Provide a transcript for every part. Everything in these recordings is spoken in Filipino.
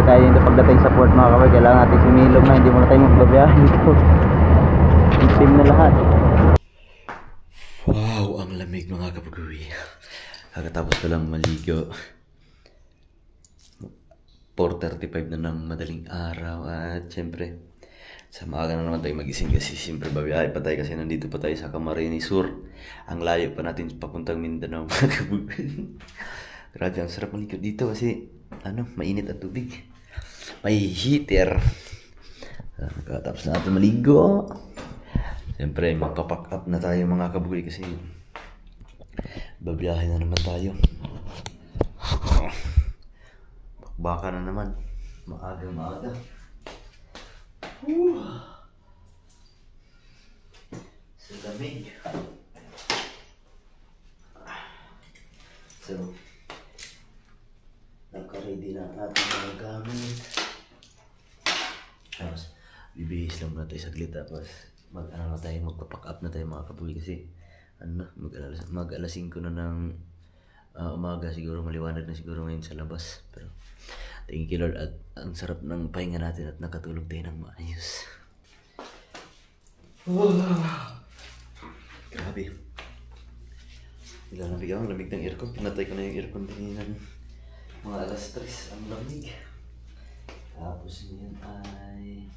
tayo dito pagdating sa port mga kabay. Kailangan natin sumilong na, hindi muna tayo magbabiyahe dito. Itim na lahat. Wow, ang lamig mga kapag-uwi. Kakatapos ko lang maligo. 4:35 na ng madaling araw. At syempre, sa maaga na naman tayo magising kasi siyempre babiyahe pa tayo kasi nandito pa tayo sa Camarines Sur. Ang layo pa natin papuntang Mindanao mga kapag-uwi. Grabe, ang sarap maligo dito kasi mainit ang tubig. May heater. Tapos na natin maligo. Siyempre, magpapack up na tayo mga kabugoy kasi babiyahe na naman tayo. Baka na naman. Maaga. Sa lamig. So, naka-ready na natin mga gamit. Tapos, bibihis lang muna tayo saglit. Tapos, magpapack up na tayo mga kabugoy kasi mag-alas 5 na ng umaga. Siguro maliwanag na siguro ngayon sa labas. Pero, thank you Lord at ang sarap ng pahinga natin at nakatulog tayo ng maayos. Grabe. Nilalamig ako, lamig ng aircon. Pinatay ko na yung aircon din mga alas 3. Ang lamig. Tapos ngayon ay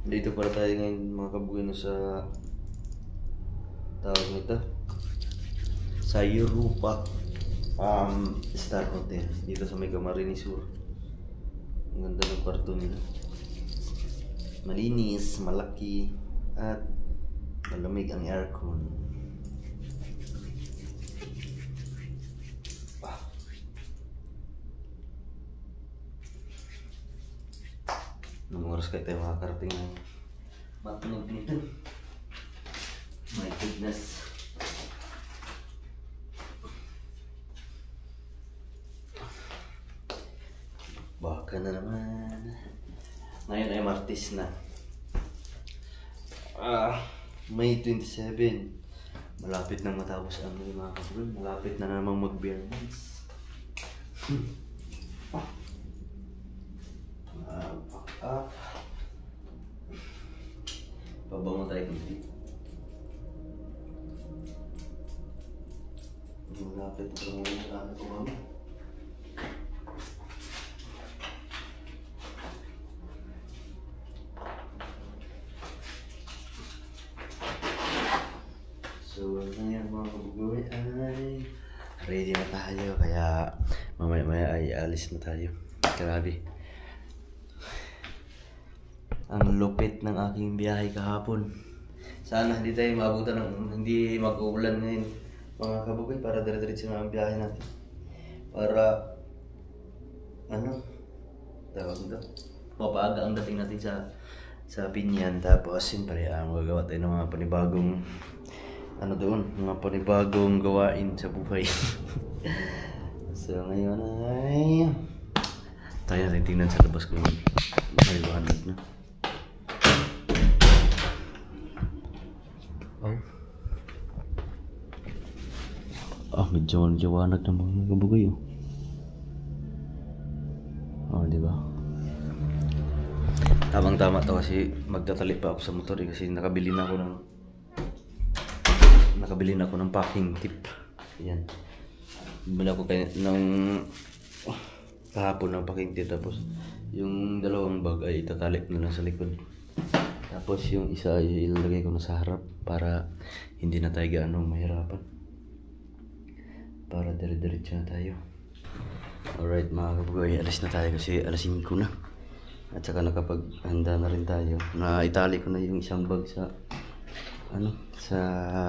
dito para tayo ngayon mga kabugoy sa tawag nito sa Europa Star Hotel dito sa may Camarines Sur. Ang ganda ng kwarto nila, malinis, malaki at malamig ang aircon. Nung oras kayo tayo makakarating ng matunog nito. My goodness. Baka na naman. Ngayon ay Martes na. May 27. Malapit nang matapos ang mga kabugoy. Malapit na namang mag-beer months. Pabango tayo kunti. Malapit na lang ko mami. So ngayon mga kabugoy ay ready na tayo kaya mamaya ay alis na tayo. Grabe. Ang lupit ng aking biyahe kahapon. Sana hindi tayo maabutan hindi mag-uulan ngayon mga kabugoy para dire-diretso na ang biyahe natin. Para tawag nito, mapaaga ang dating natin sa Binyan. Tapos siyempre magagawa tayo ng mga panibagong mga panibagong gawain sa buhay. So ngayon ay tayo natin tingnan sa labas kung maliwanag na. Medyo liwanag ng mga kabugoy. Diba? Tamang-tama to kasi magtatali pa ako sa motor kasi nakabili na ako ng packing tip. Yan. Bumili ako ng kahapon ng packing tip, tapos yung dalawang bag ay itatali na lang sa likod. Tapos yung isa ay ilalagay ko na sa harap para hindi na tayo gaano mahirapan. Para dire-diretso na tayo. Alright mga kabugoy, alis na tayo kasi alas 5 na. At saka nakapaghanda na rin tayo. Naitali ko na yung isang bag sa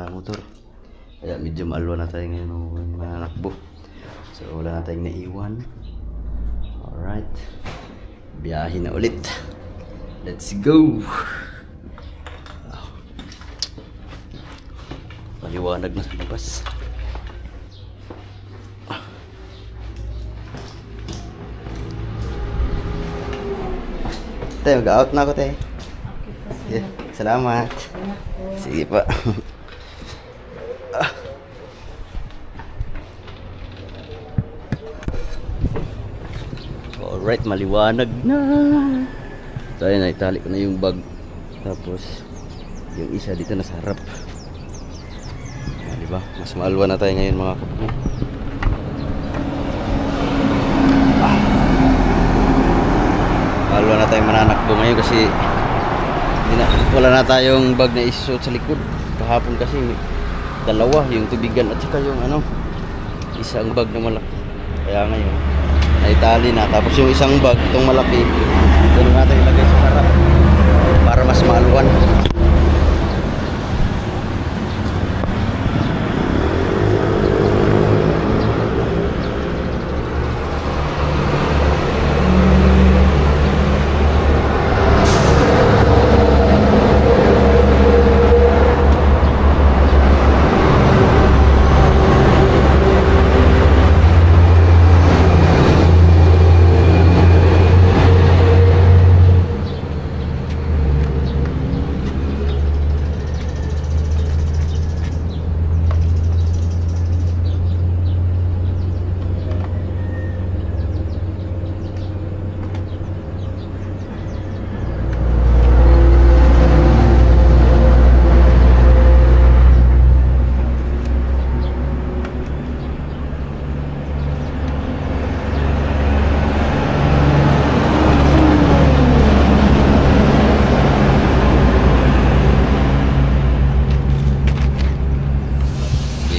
motor. Kaya medyo maalwa na tayo ngayon ng mananakbo. So wala na tayong naiwan. Alright. Biyahe na ulit. Let's go! Paliwanag na sa labas. Tay, mag-out na ako, tay. Sige, salamat. Sige pa. Alright, maliwanag na. So ayun, itali ko na yung bag. Tapos yung isa dito nasa harap. Diba? Mas maalwa na tayo ngayon mga kapatid. Maalwa na tayong mananakbo ngayon kasi wala na tayong bag na isuot sa likod. Kahapon kasi dalawa, yung tubigan at saka yung isang bag na malaki. Kaya ngayon naitali na. Tapos yung isang bag, itong malaki, doon natin ilagay sa harap para mas maalwan.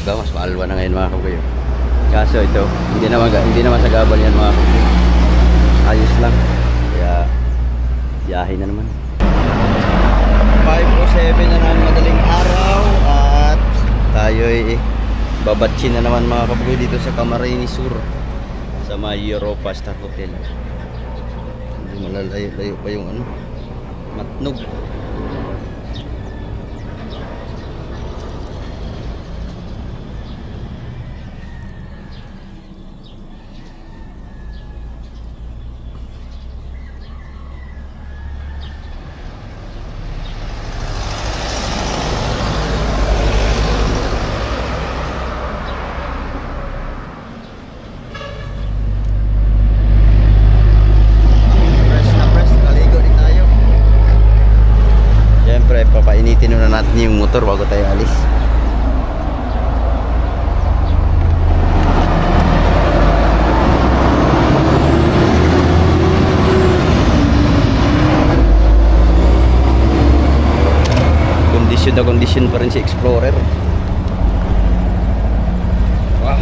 Mas maalwa na ngayon mga kabayo. Kaso ito, hindi naman sagabal yan mga kabayo. Ayos lang. Kaya biyahe na naman. 5:07 na naman madaling araw at tayo'y babatsin na naman mga kabayo dito sa Camarines Sur sa may Europa Star Hotel. Hindi malalayo pa yung Matnog. Papainitin na natin yung motor bago tayo alis. Kondisyon na kondisyon pa rin si Explorer. Wah.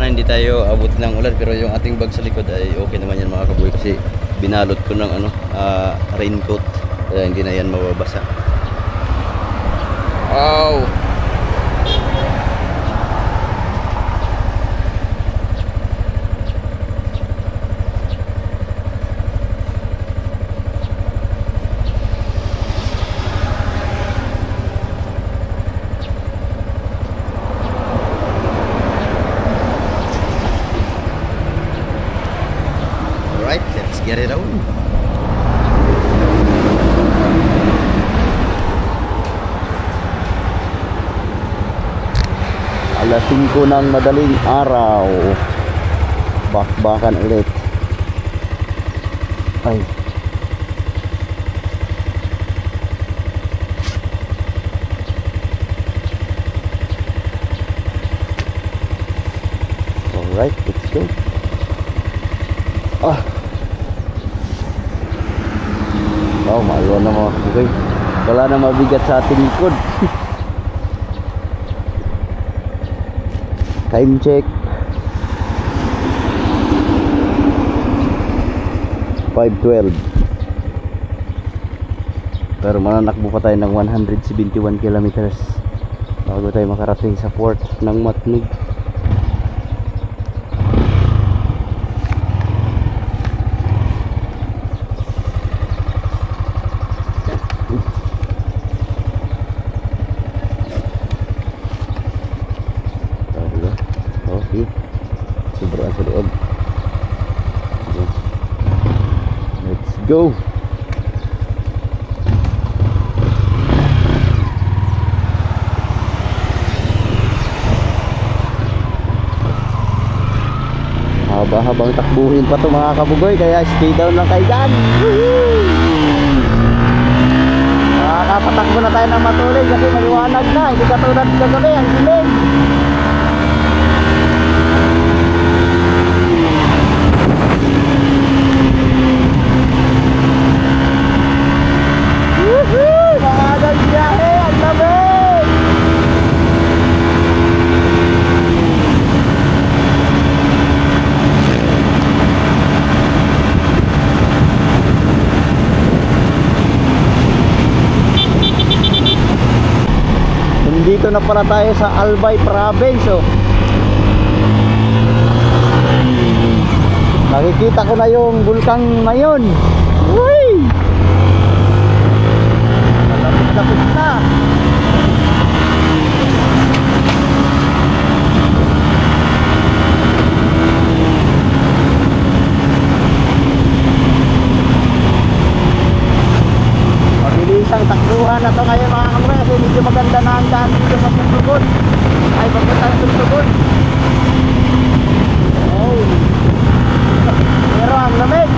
Hindi tayo abot ng ulan pero yung ating bag sa likod ay okay naman yan mga kaboy kasi binalot ko ng raincoat kaya hindi na yan mababasa. Wow! Alright, let's get it on. Alas 5 ng madaling araw. Bakbakan ulit. Ay. Alright, let's go. Oh, maalwa na mga kabugay. Wala na mabigat sa ating likod. Time check 5:12. Pero mananakbo pa tayo ng 171 kilometers bago tayo makarating sa port ng Matnog. Okay, sobrang sa loob. Let's go. Haba-habang takbuhin pa to mga kabugoy, kaya stay down lang kayo dyan. Makakapatakbo na tayo ng matuloy kasi maliwanag na, hindi katulad kagabi ang dilim. Nangagang biyahe, ang lamig. Dito na pala tayo sa Albay Province, oh. Nakikita ko na yung bulkang Mayon. Uy! Malapit-lapit na. Mabilisang takbuhan na to ngayon mga kamre kasi medyo maganda na ang daan dito sa Tugtugon. Ay, papuntang Tugtugon. Oh. Pero ang lamig.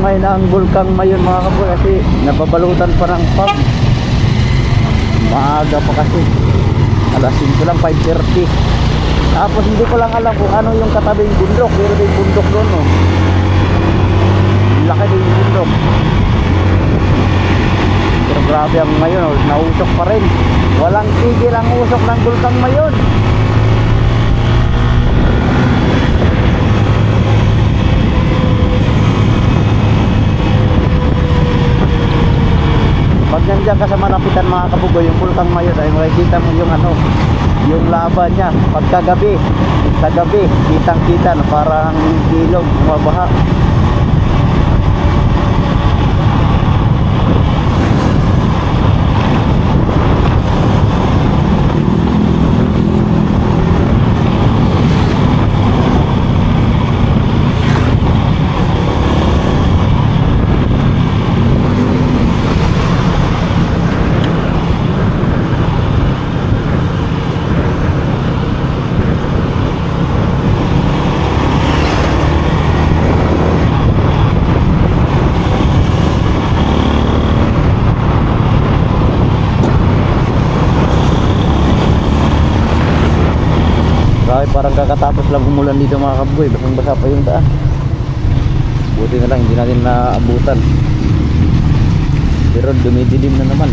ngayon ang Bulkang Mayon mga kaboy kasi nababalutan pa ng fog. Maaga pa kasi. Alas 5 lang, 5:30. Tapos hindi ko lang alam kung ano yung katabing bundok. Pero yung bundok doon, no? Laki din yung bundok. Pero grabe ang Mayon, no? Nausok pa rin. Walang tigil ang usok ng Bulkang Mayon. Pag nandiyan ka sa malapitan mga kabugoy, yung Bulkang Mayon ay makikita mo yung ano, yung lava niya. Pagkagabi, sa gabi, kitang kita na parang ilog, bumabaha. Parang kakatapos lang umulan dito mga kaboy, basang basa pa yung daan. Buti na lang hindi natin naabutan, pero dumidilim na naman.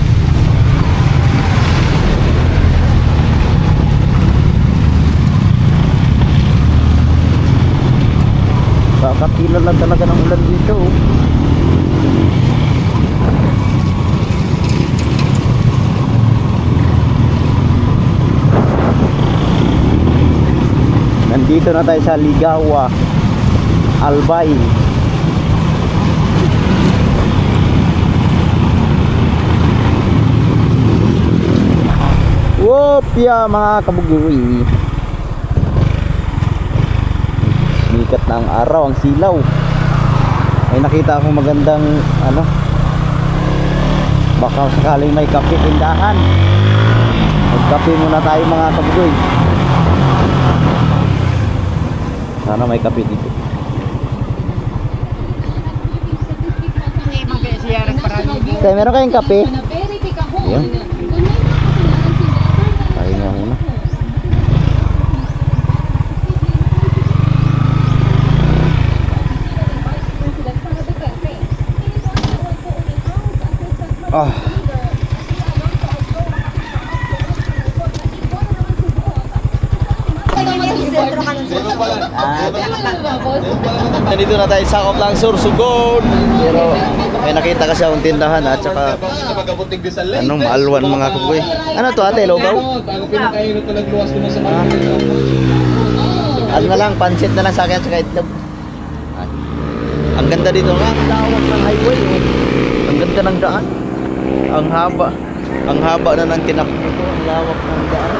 Kakapila lang talaga ng ulan dito. Nandito na tayo sa Ligawa, Albay. Wopya mga kabugoy. Sikat na ang araw, ang silaw. May nakita akong magandang ano, baka sakaling may kape tindahan. Magkape muna tayo mga kabugoy. Sana may kape dito. Kaya meron kayong kape? Ayan. Tayo nga muna. Ah. Nandito na tayo sa Oplang Sursugon. Pero may nakita kasi akong tindahan at saka anong maalwan mga kukoy. Ano to ate, lobaw? Ano na lang, pansit na lang sa akin at saka itlog. Ang ganda dito nga, ang lawak ng highway. Ang ganda ng daan. Ang haba. Ang haba na ng tinakbo ko. Ang lawak ng daan.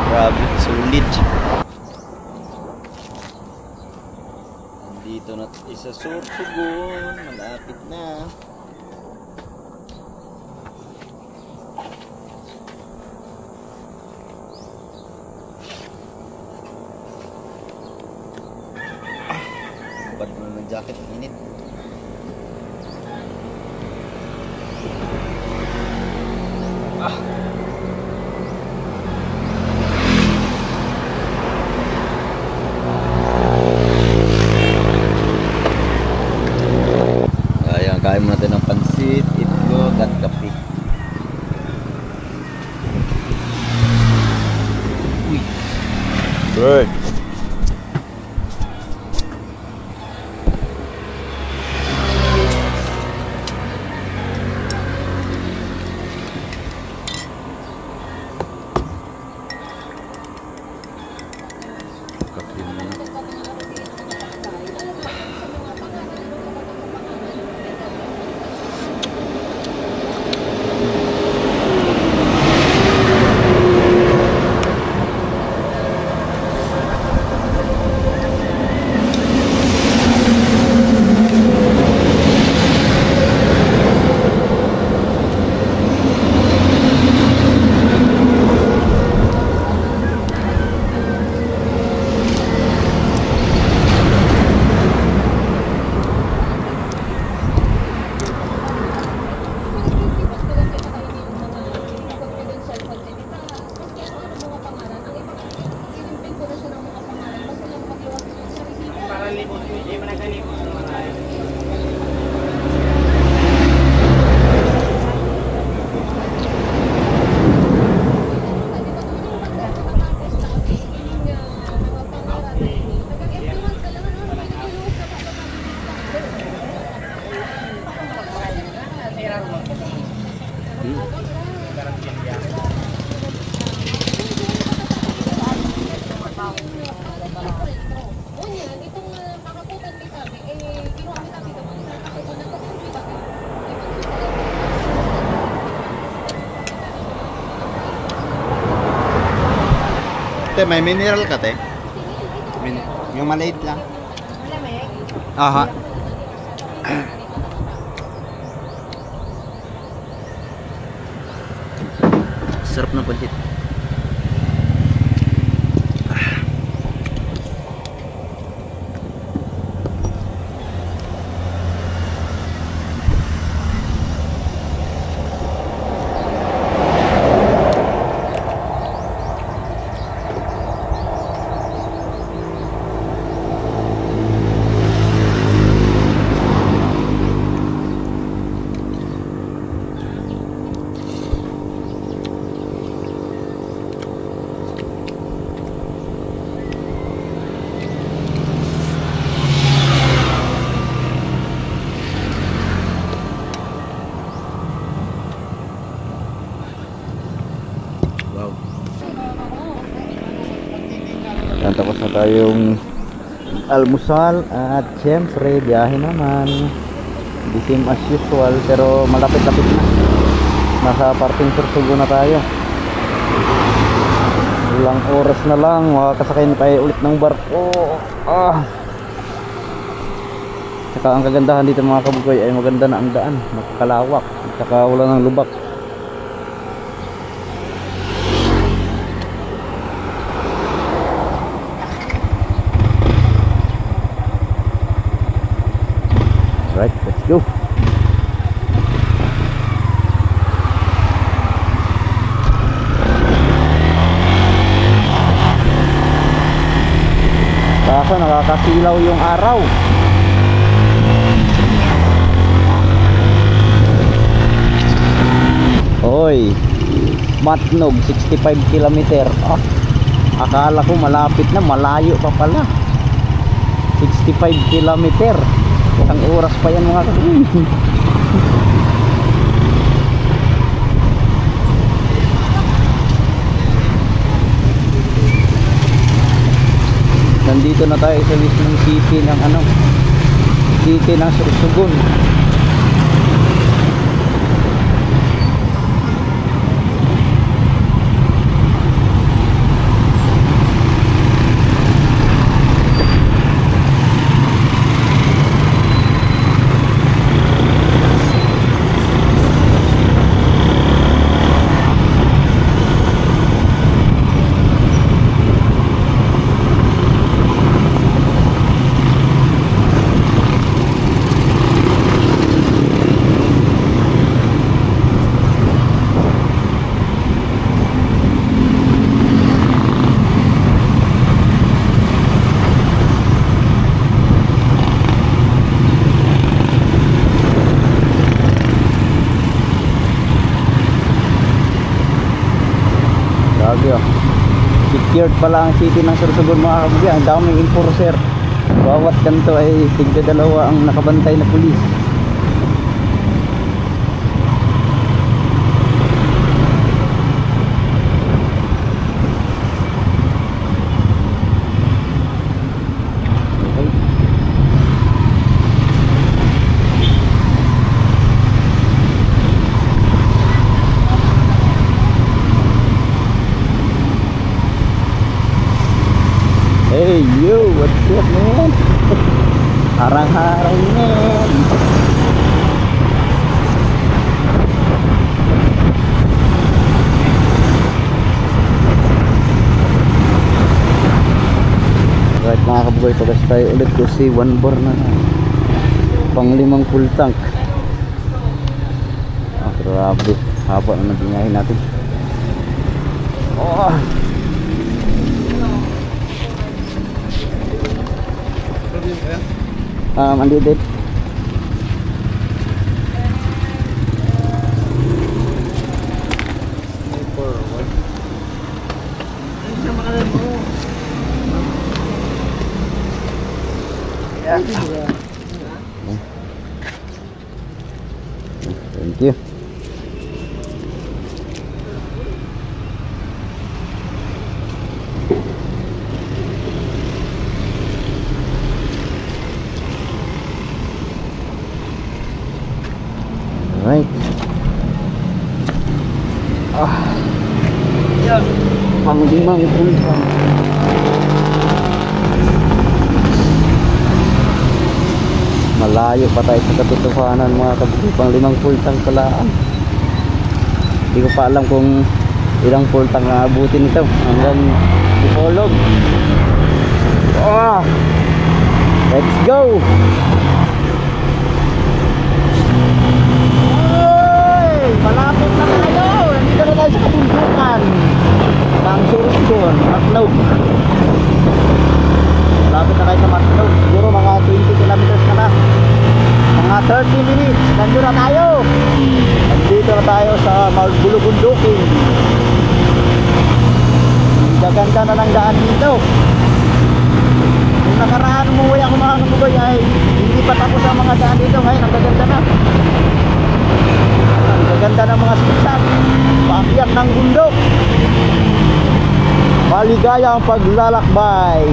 Grabe, sulit. Dito na isa Sursugon, malapit na. Ba't mo ng jacket, init. Kain mo natin ng pansit, itlog at kape. Uy. Good. Kape mo. Te, may mineral ka, te? Yung maliit lang. Aha. Sarap ng pancit. Yan, tapos na tayong almusal at syempre biyahe naman. The same as usual pero malapit-lapit na. Nasa parting Sorsogon na tayo. Ilang oras na lang makakasakay na tayo ulit ng barko. Saka ang kagandahan dito mga kabugoy ay maganda na ang daan, makakalawak, saka wala ng lubak. Right, let's go. Kaso nakakasilaw yung araw. Hoy, Matnog 65 kilometer. Akala ko malapit na, malayo pa pala. 65 kilometer. Isang oras pa yan mga kapatid. Nandito na tayo sa mismong city ng city ng Sorsogon. Secured pala ang city ng Sorsogon mga kabugya. Ang daming enforcer. Bawat kanto ay tigdadalawa ang nakabantay na pulis. Hey yo, what's up man? Harang-harang man. Right mga kabugoy, pagas tayo ulit kasi 1 bar na. Pang 5 full tank. Grabe, haba na nagingay natin. Andi din. Thank you. Right. Yeah. Pang-limang pultang. Malayo pa tayo sa katotohanan mga kabugoy. Pang-limang pultang pala. Hindi ko pa alam kung ilang pultang na abutin ito hanggang Dipolog. Oh, let's go. Hey, malapit na tayo. Nandito na tayo sa kabundukan ng Surigón, Macloud. Malapit na tayo sa Macloud. Siguro mga 20 kilometers na. Mga 30 minutes. Nandito na tayo. Nandito na tayo sa Bulubundukin. Gaganda na ng daan dito. Nung nakaraan umuwi ako mga kabugoy ay hindi pa tapos ang mga daan dito. Ngayon ang gaganda na. Ang gaganda ng mga siksag. Paakyat ng bundok. Maligaya ang paglalakbay.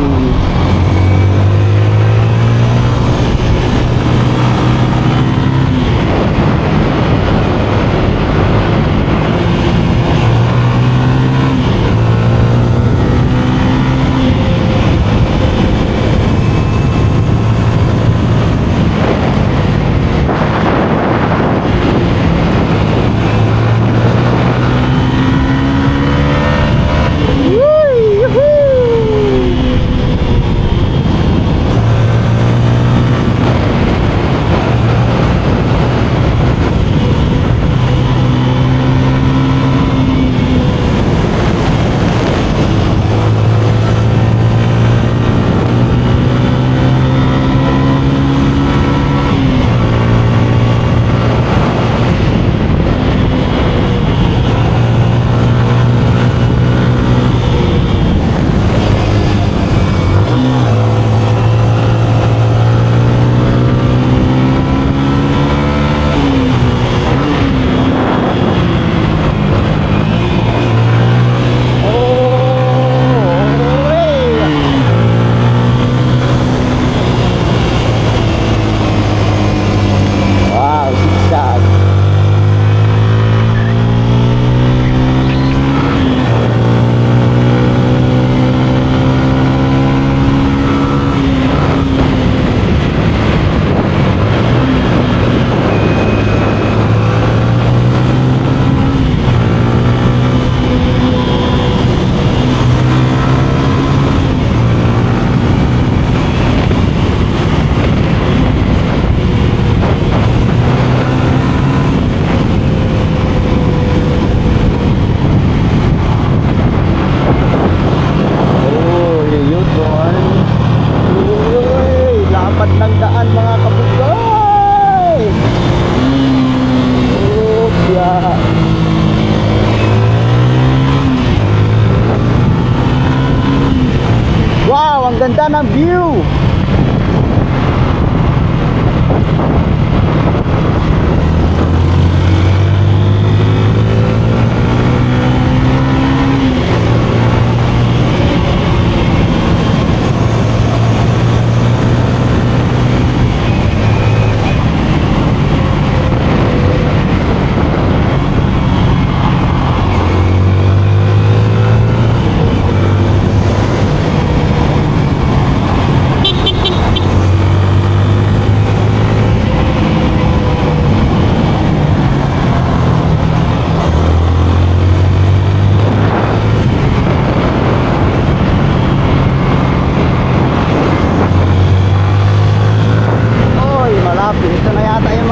Ganda ng view.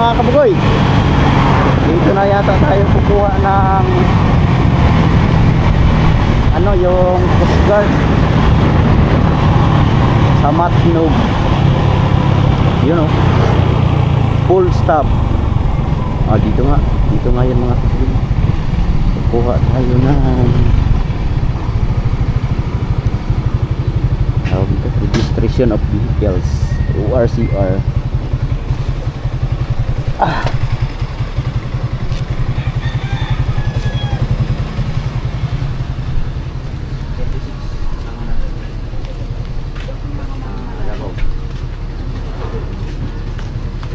Kabugoy, dito na yata tayo kukuha ng ano, yung Coast Guard sa Matnog. Yun o, full stop. Dito nga yan mga kabugoy. Kukuha tayo ng registration of vehicles, ORCR.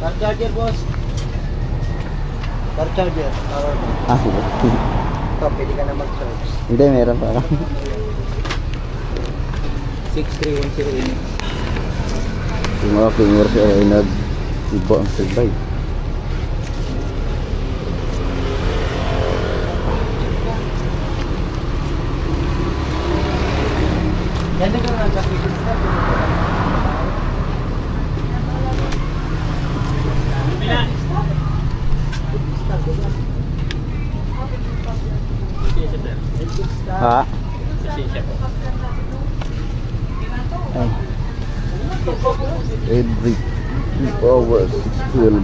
Car charger, boss. Car charger. Sige. Ito, pwede ka na mag-charge. Hindi, meron pa. 63108. Yung aking oras ay nag-iba ang sagbay. Ganda ka nga kasi Ha? Ay. Every 2 hours 612.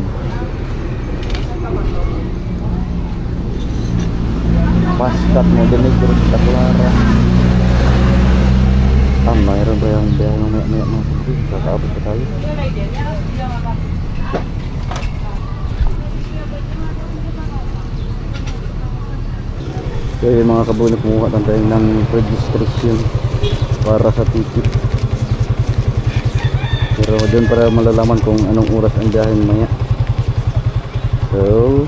Paskat mo din terus Katulara. Mayroon ba yung biyahe mamaya mga kundi? Kakaabot pa tayo. Kaya mga kabuni, kumuha tayo ng registration para sa ticket. Pero doon para malalaman kung anong oras ang biyahe mamaya. So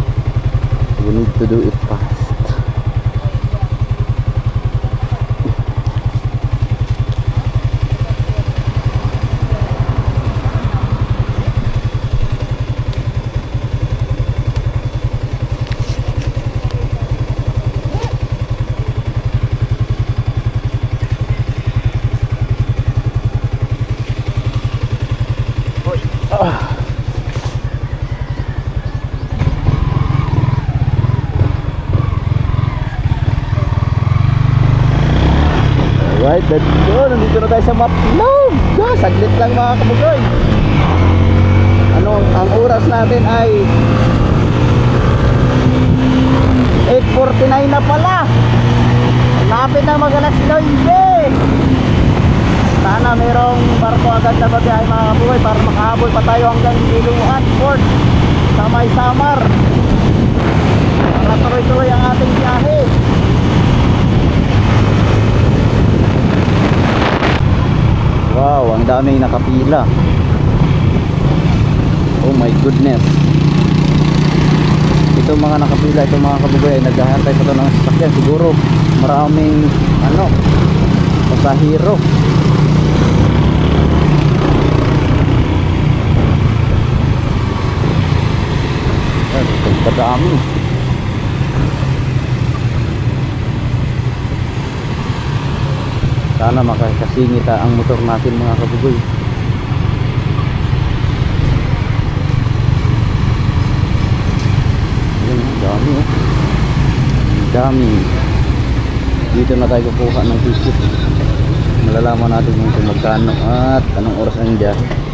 we need to do it fast. Alright, let's go. Nandito na tayo sa Maplog. Saglit lang mga kabugoy. Ang oras natin ay 8:49 na pala. Lapit na mag-alas 9. Sana merong barko agad na babiyahe mga kabugoy para makahabol pa tayo hanggang Iluan Port sa May Samar. Para tuloy-tuloy ang ating biyahe. Wow, ang daming nakapila. Oh my goodness. Ito mga nakapila, ito mga kabugay ay naghahantay pa ito ng sasakyan. Siguro maraming pasahero. Ay, kadami. Sana makakasingit ang motor natin mga kabugoy. Ayan, dami dami. Dito na tayo kukuha ng ticket. Malalaman natin kung magkano at anong oras ang biyahe.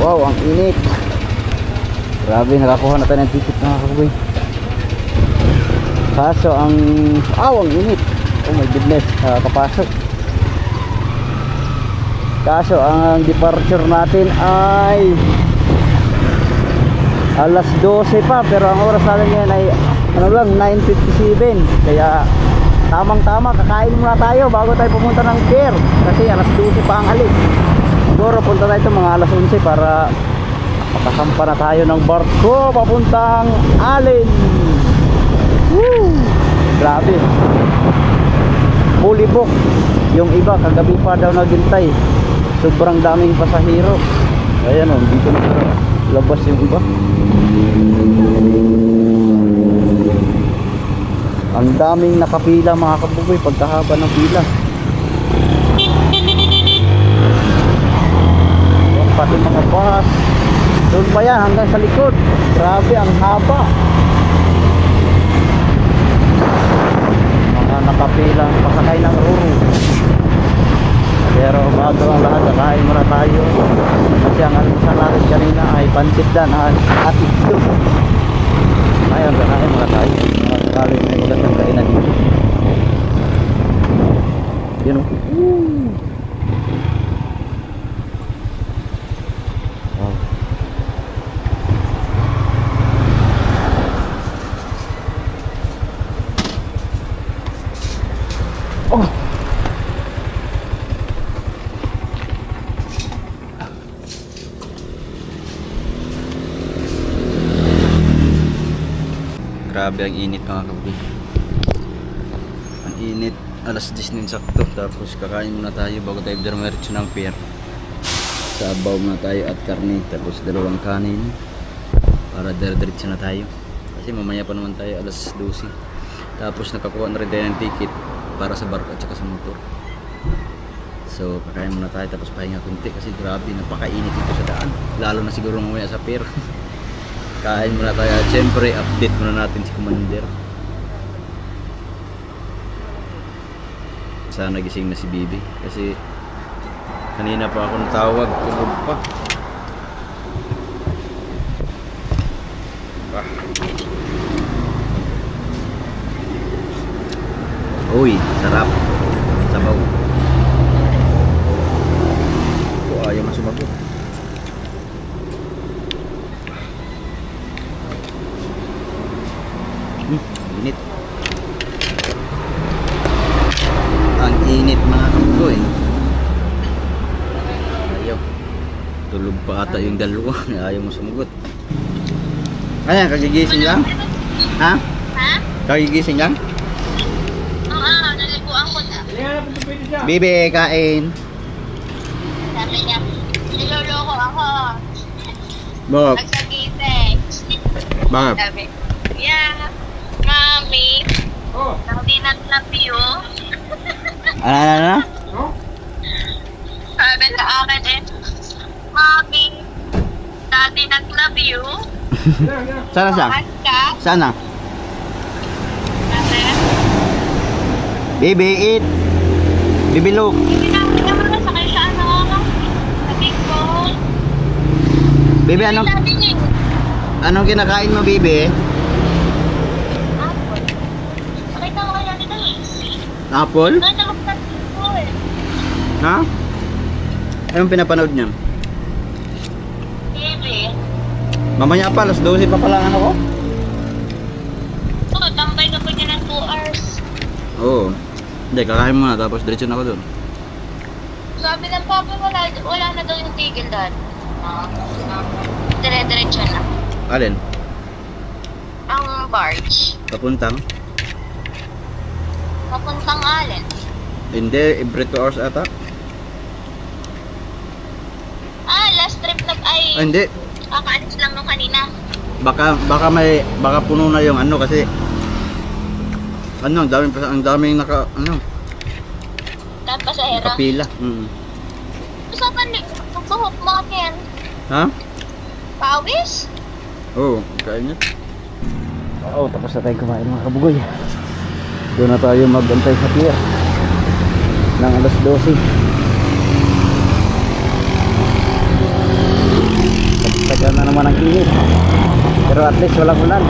Wow, ang init. Grabe, nakakuha na tayo ng ticket mga kabugoy. Kaso ang init. Oh my goodness, nakakapasok. Kaso ang departure natin ay alas 12 pa, pero ang oras natin ngayon ay 9:57. Kaya tamang-tama, kakain muna tayo bago tayo pumunta ng pier kasi alas 12 pa ang alis. Siguro punta tayo ito mga alas 11 para makasampa na tayo ng barko papuntang Alin. Woo! Grabe, fully book. Yung iba kagabi pa daw naghintay, sobrang daming pasahero. Ayan o, dito na labas yung iba. Ang daming nakapila mga kabuboy, pagkahaba ng pila. Yan pati mga bus. Doon pa yan hanggang sa likod. Grabe, ang haba. Mga nakapilang pasakay ng ruro. Pero bago ang lahat, kakain muna tayo. Kasi ang almusal natin kanina ay pansit dan at itlog. Ngayon, kakain muna tayo. Sakali may magandang kainan dito. Yun o. Wow. Oh. Grabe ang init mga kabuboy. Ang init, alas 10 din sakto. Tapos kakain muna tayo bago tayo dumiretso ng pier. Sabaw muna tayo at karne. Tapos dalawang kanin para diretso na tayo. Kasi mamaya pa naman tayo alas 12. Tapos nakakuha na rin tayo ng ticket para sa barko at saka sa motor. So kakain muna tayo tapos pahinga kunti. Kasi grabe, napakainit dito sa daan. Lalo na siguro mamaya sa pier. Kain muna tayo at syempre update muna natin si Commander. Sana gising na si Bibi kasi kanina pa ako natawag, tulog pa. Uy, sarap. Sabaw. Ayaw man sumagot. Init. Ang init mga kabuboy. Ayaw. Tulog pa ata yung dalawa. Ayaw mo sumagot. Ayan, kagigising lang? Ha? Ha? Kagigising lang? Oo, naliguan ko na. Bibi, kain. Sabi niya, niloloko ako. Bob. Nagsagising. Bakit? Sabi, yeah, Mami. Daddy nag-love you. Ano? Sabi sa akin Mami, Daddy nag-love you. Sana siya? Bakit ka? Sana? Sabi, Bibi, eat. Bibi, look. hindi namin naman sa kayo sa ano. Sabi ko, Bibi, anong kinakain mo, Bibi? apple. Nakita ko kaya nito Apple? Ganda mag-plastic ko Ha? Anong pinapanood niya? Baby. Mamaya pa, alas 12 pa pala ano ko? Oo, tambay ka pa niya ng 2 hours. Oo. Hindi, kakain muna tapos diretso na ako doon. Sabi ng papa, wala na daw yung tigil doon. Dire-diretso na. Alin? Ang barge. Papuntang? Papuntang Allen. Hindi, every 2 hours ata. Last trip ay Hindi. kakaalis lang nung kanina. Baka puno na yung ano kasi ang daming Dahil pasahero. nakapila. Usapan din, magbuhok mo akin. Ha? Pawis? Oo, kain niya. Oo, tapos na tayong kumain mga kabugoy. Doon na tayo mag-antay sa pier ng alas 12. Tagal na naman ang init. Pero at least walang ulan.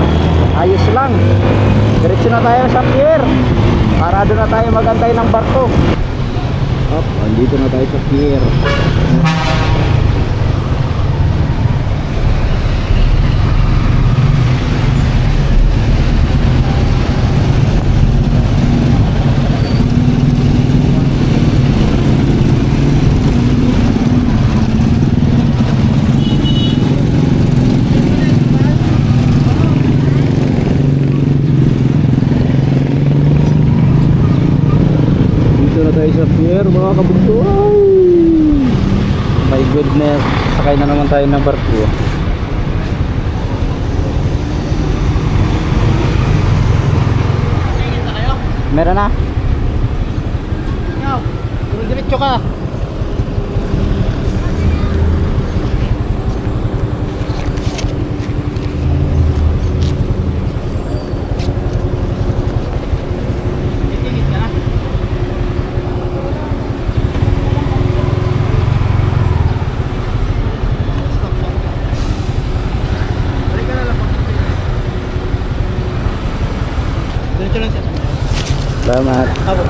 Ayos lang. Diretso na tayo sa pier. Para doon na tayo mag-antay ng barko. Andito na tayo sa pier. Sa pier mga kabugdoy. My goodness, sakay na naman tayo ng barko. Meron na? Ikaw, puro diretso ka. Titigit ka na. Stop, stop. Balik ka na lang. Diretso lang siya. Salamat. Abo.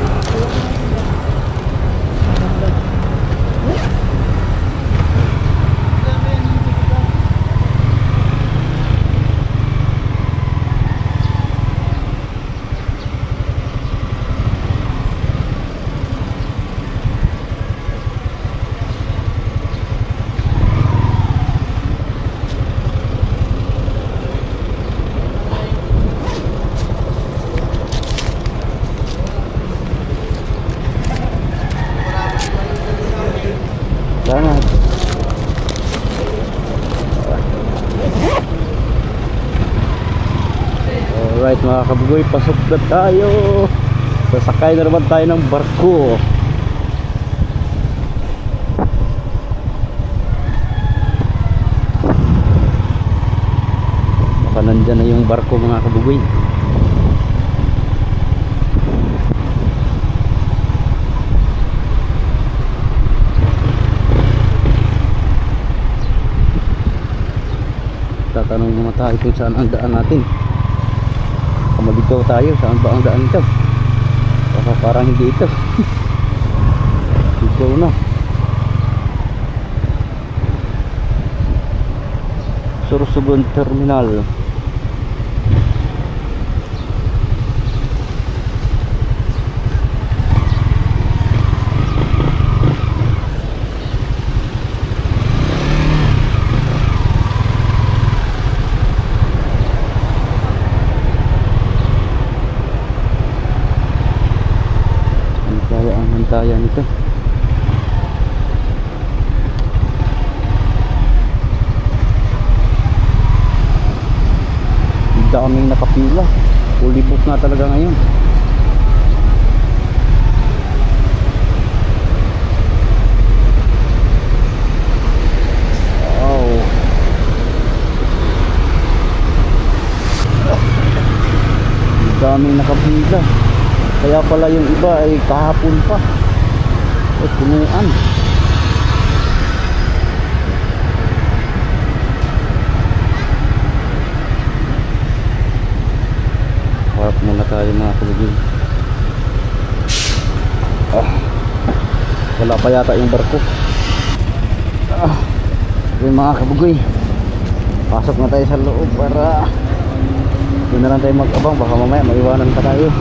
Salamat. Alright mga kabugoy, pasok na tayo. Sasakay na naman tayo ng barko. Baka nandyan na yung barko mga kabugoy. Tatanong muna tayo kung saan ang daan natin. Kamalikaw tayo, saan ba ang daan ito? Baka parang hindi ito. Ikaw na. Sorsogon Terminal. Bantayan nito. Daming nakapila. Fully book na talaga ngayon. Wow. Daming nakapila. Kaya pala yung iba ay kahapon pa. Ay punuan. Harap muna tayo mga kalugin. Wala pa yata yung barko. Yung mga kabugoy, pasok na tayo sa loob para doon na lang tayo mag-abang. Baka mamaya maiwanan pa tayo.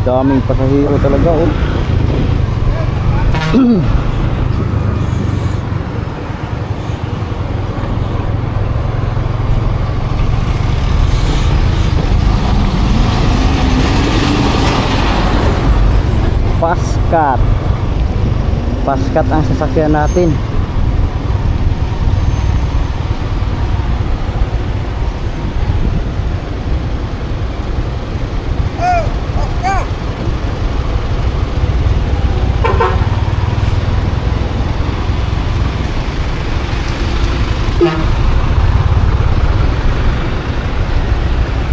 Daming pasahero talaga oh. Paskat. Paskat ang sasakyan natin.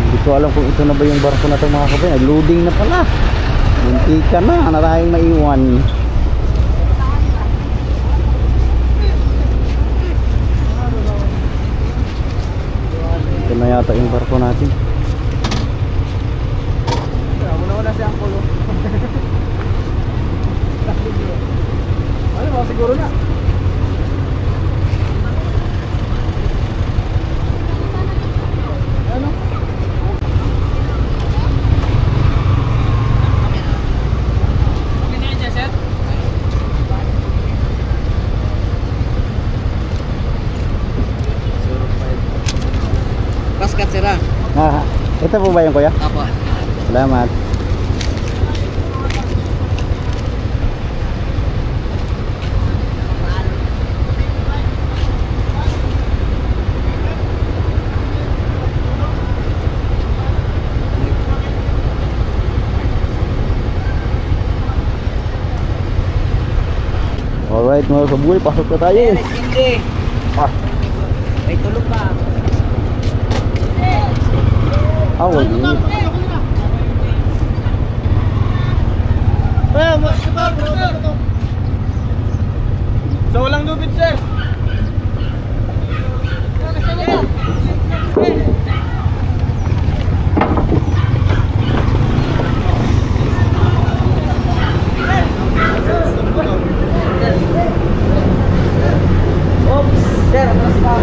Hindi ko alam kung ito na ba yung barko na ito mga kapatid. Nag-loading na pala. Munti ka na tayong maiwan. Ito na yata yung barko natin. Wala siya ang pulo. Ano ba siguro na? Ano? Paskat sira. Ito po ba yung kuya? Apo. Salamat. Alright mga kabuhay, pasok na tayo. Hindi. Ah, May tulog pa. awal ini. So walang lubid, sir. Oops, sir, mas pa.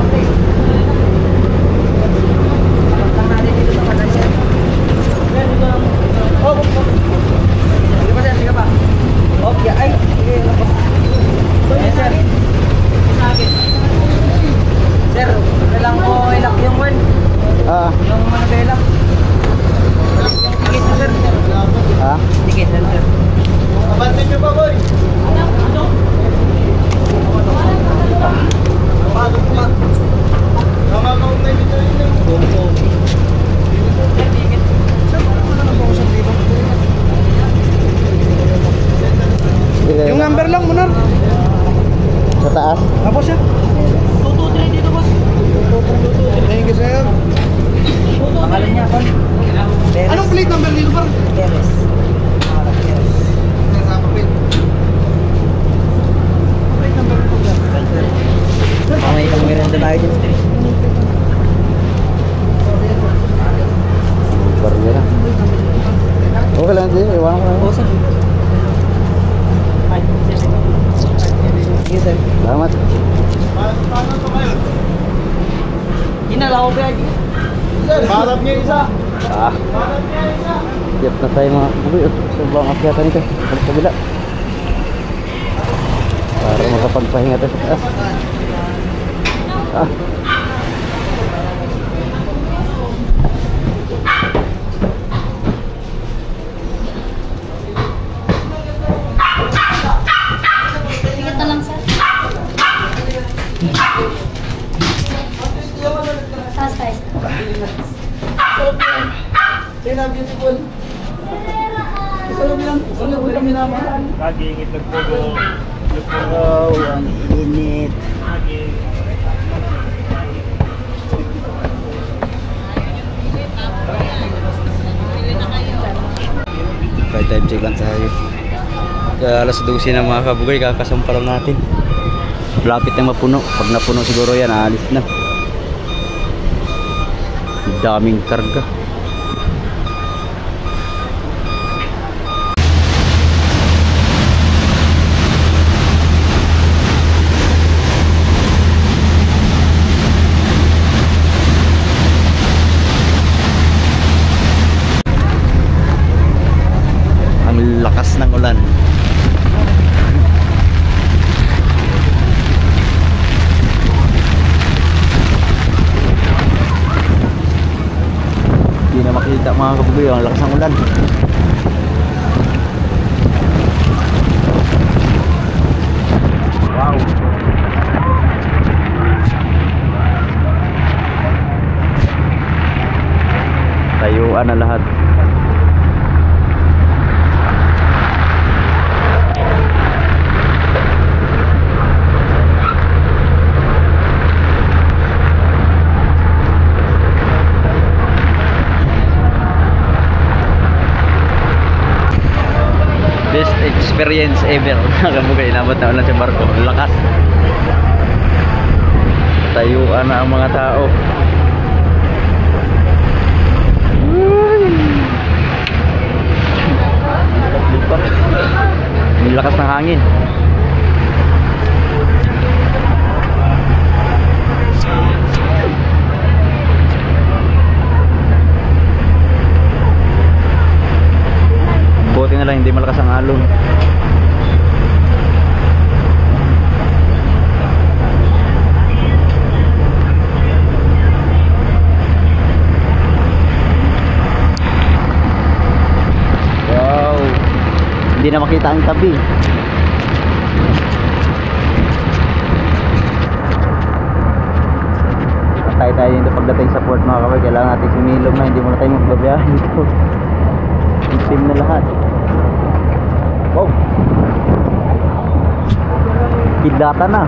Sige pa, sir, sige pa. Okay, ay, sige, labas. Yes, sir. Sir, kailang ko ilak yung one. Ah, Yung manabela. Tikit na, sir. ah. Tikit na, sir. Abantin nyo ba, boy? Yung number lang, Munar. Sa taas. Tapos, sir. 223 dito, boss. 223. Thank you, sir. Pangalan niya, Bon. Anong plate number dito, par? Teres. Mamay kang merenda tayo dyan. Baru na. Okay lang din, iwan ko lang. Bosa. Sige, sir. Salamat. Inalaw ko kaya dito. Sir, harap niya isa. Ah. Siap na tayo mga kabuhay. Sobrang akyatan nito. Balik sa bila. Para makapagpahinga tayo sa taas. Ah. Ticket na lang, sir. Taas tayo, sir. Sina, beautiful. Salam lang. Salam mo kami naman. Kagingit nagpugo. Oh, ang init. Kaya time check lang tayo. Kaya alas 12 na mga kabugay, kakasampalan natin. Lapit na mapuno. Pag napuno siguro yan, aalis na. Daming karga. Ang lakas ng ulan. Hindi na makita mga kabugoy, ang lakas ng ulan. Wow. Tayuan na lahat. Best experience ever. Nakabugay, inabot na ulan sa barko. Ang lakas. Tayuan na ang mga tao. May lakas ng hangin. Buti na lang hindi malakas ang alon. Wow, hindi na makita ang tabi. Tayo dito pagdating sa port mga kabay. Kailangan natin sumilom na, hindi muna tayo magbabiyahe dito. Itim na lahat. Wow. Kidlata na.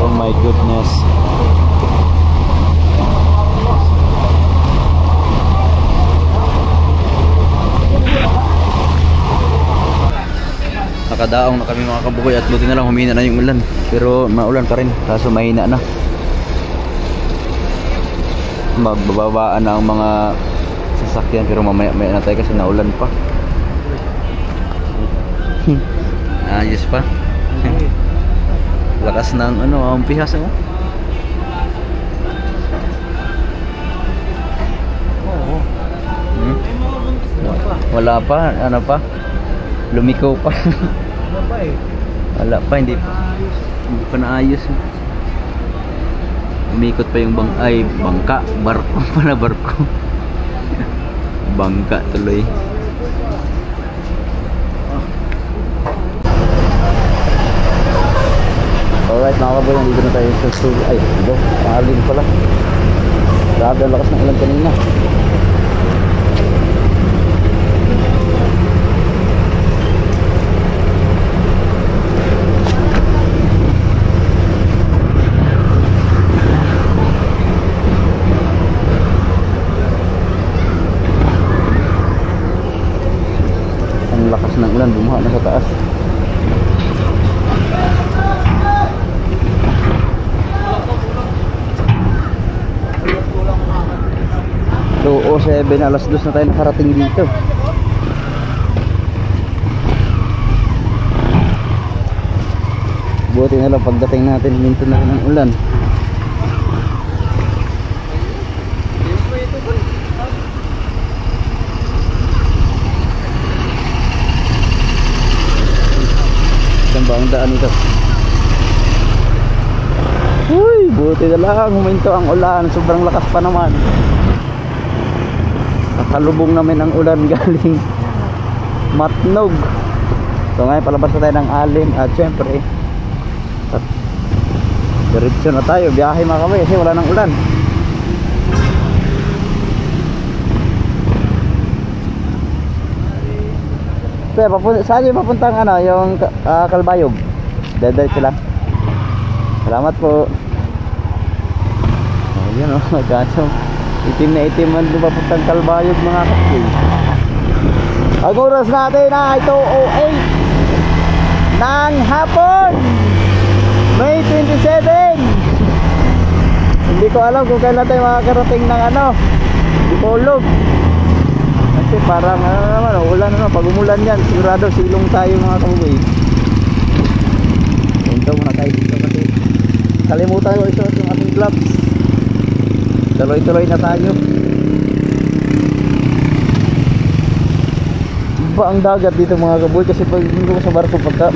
Oh my goodness. Nakadaong na kami mga kabukoy at buti na lang humina na yung ulan. Pero maulan pa rin, kaso mahina na. Magbababaan na ang mga sasakyan pero mamaya na tayo kasi naulan pa. Ayos pa. Lakas ng ang pihas mo. Wala pa, ano pa? Lumiko pa. Wala pa, hindi pa naayos. Umikot pa yung bangka, barko pala, barko. Bangka tuloy. Alright mga kaboy, nandito na tayo sa studio. Ay, ito, pangalim pala. Grabe ang lakas ng ulan kanina. Ang lakas ng ulan, bumuha na sa taas. 2:07, alas 2 na tayo nakarating dito. Buti na lang pagdating natin minto na ng ulan. Saan ba ang daan ito? Uy, buti na lang huminto ang ulan. Sobrang lakas pa naman. Nakalubong namin ang ulan galing Matnog. So ngayon palabas na tayo ng Alim. At syempre diretso na tayo, biyahe mga kamay kasi wala nang ulan. So saan yung papuntang yung Kalbayog? Diretso lang. Salamat po. Ayun magkano itim na itim ang papuntang Kalbayog mga kapatid. Ang oras natin ay 2:08 ng hapon, May 27. Hindi ko alam kung kailan tayo makakarating ng Dipolog. Kasi parang ulan pag umulan yan sigurado silong tayo mga kabuboy. Punta muna tayo dito kasi kalimutan ko isuot yung ating gloves. Tuloy-tuloy na tayo. Iba ang dagat dito mga kaboy kasi pag hindi ko sa barko pagka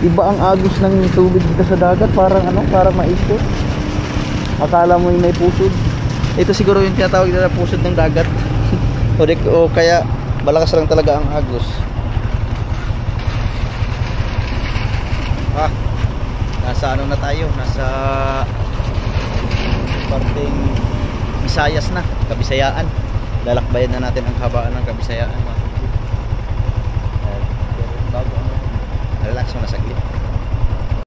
iba ang agos ng tubig dito sa dagat, parang parang maikot. Akala mo yung may pusod. Ito siguro yung tinatawag na pusod ng dagat. o kaya malakas lang talaga ang agos. Nasa na tayo? Nasa parteng Visayas na, Kabisayaan. Lalakbayan na natin ang habaan ng Kabisayaan. Bago relax mo na saglit.